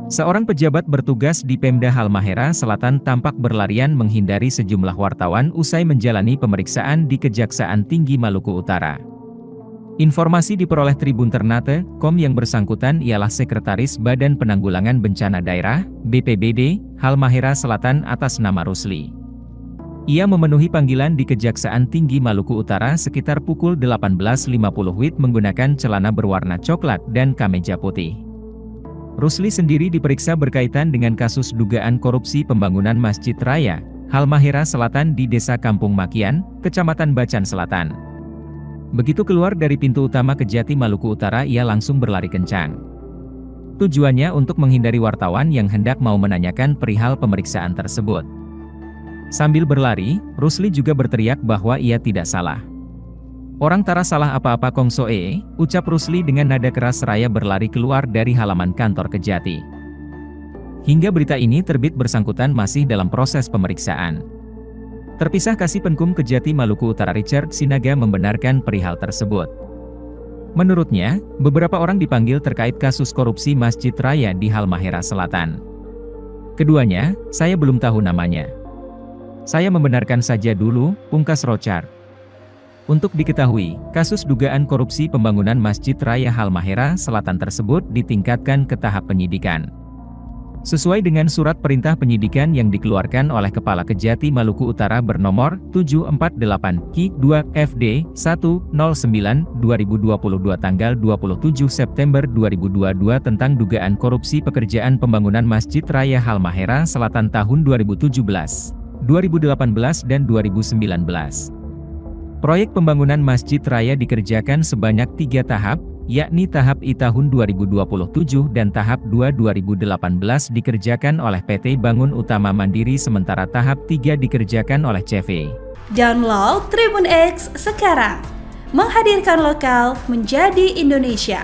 Seorang pejabat bertugas di Pemda Halmahera Selatan tampak berlarian menghindari sejumlah wartawan usai menjalani pemeriksaan di Kejaksaan Tinggi Maluku Utara. Informasi diperoleh Tribun Ternate.com yang bersangkutan ialah Sekretaris Badan Penanggulangan Bencana Daerah, BPBD, Halmahera Selatan atas nama Rusli. Ia memenuhi panggilan di Kejaksaan Tinggi Maluku Utara sekitar pukul 18.50 WIB menggunakan celana berwarna coklat dan kemeja putih. Rusli sendiri diperiksa berkaitan dengan kasus dugaan korupsi pembangunan Masjid Raya, Halmahera Selatan di Desa Kampung Makian, Kecamatan Bacan Selatan. Begitu keluar dari pintu utama Kejati Maluku Utara ia langsung berlari kencang. Tujuannya untuk menghindari wartawan yang hendak mau menanyakan perihal pemeriksaan tersebut. Sambil berlari, Rusli juga berteriak bahwa ia tidak salah. "Orang tara salah apa-apa Kongso ucap Rusli dengan nada keras seraya berlari keluar dari halaman kantor Kejati. Hingga berita ini terbit bersangkutan masih dalam proses pemeriksaan. Terpisah Kasih Penkum Kejati Maluku Utara Richard Sinaga membenarkan perihal tersebut. Menurutnya, beberapa orang dipanggil terkait kasus korupsi Masjid Raya di Halmahera Selatan. Keduanya, saya belum tahu namanya. Saya membenarkan saja dulu," pungkas Rochard. Untuk diketahui, kasus dugaan korupsi pembangunan Masjid Raya Halmahera Selatan tersebut ditingkatkan ke tahap penyidikan. Sesuai dengan surat perintah penyidikan yang dikeluarkan oleh Kepala Kejati Maluku Utara bernomor 748-Ki-2-FD-109-2022 tanggal 27 September 2022 tentang dugaan korupsi pekerjaan pembangunan Masjid Raya Halmahera Selatan tahun 2017, 2018 dan 2019. Proyek pembangunan Masjid Raya dikerjakan sebanyak 3 tahap, yakni tahap I tahun 2027 dan tahap 2 2018 dikerjakan oleh PT Bangun Utama Mandiri sementara tahap 3 dikerjakan oleh CV. Download Tribun X sekarang, menghadirkan lokal menjadi Indonesia.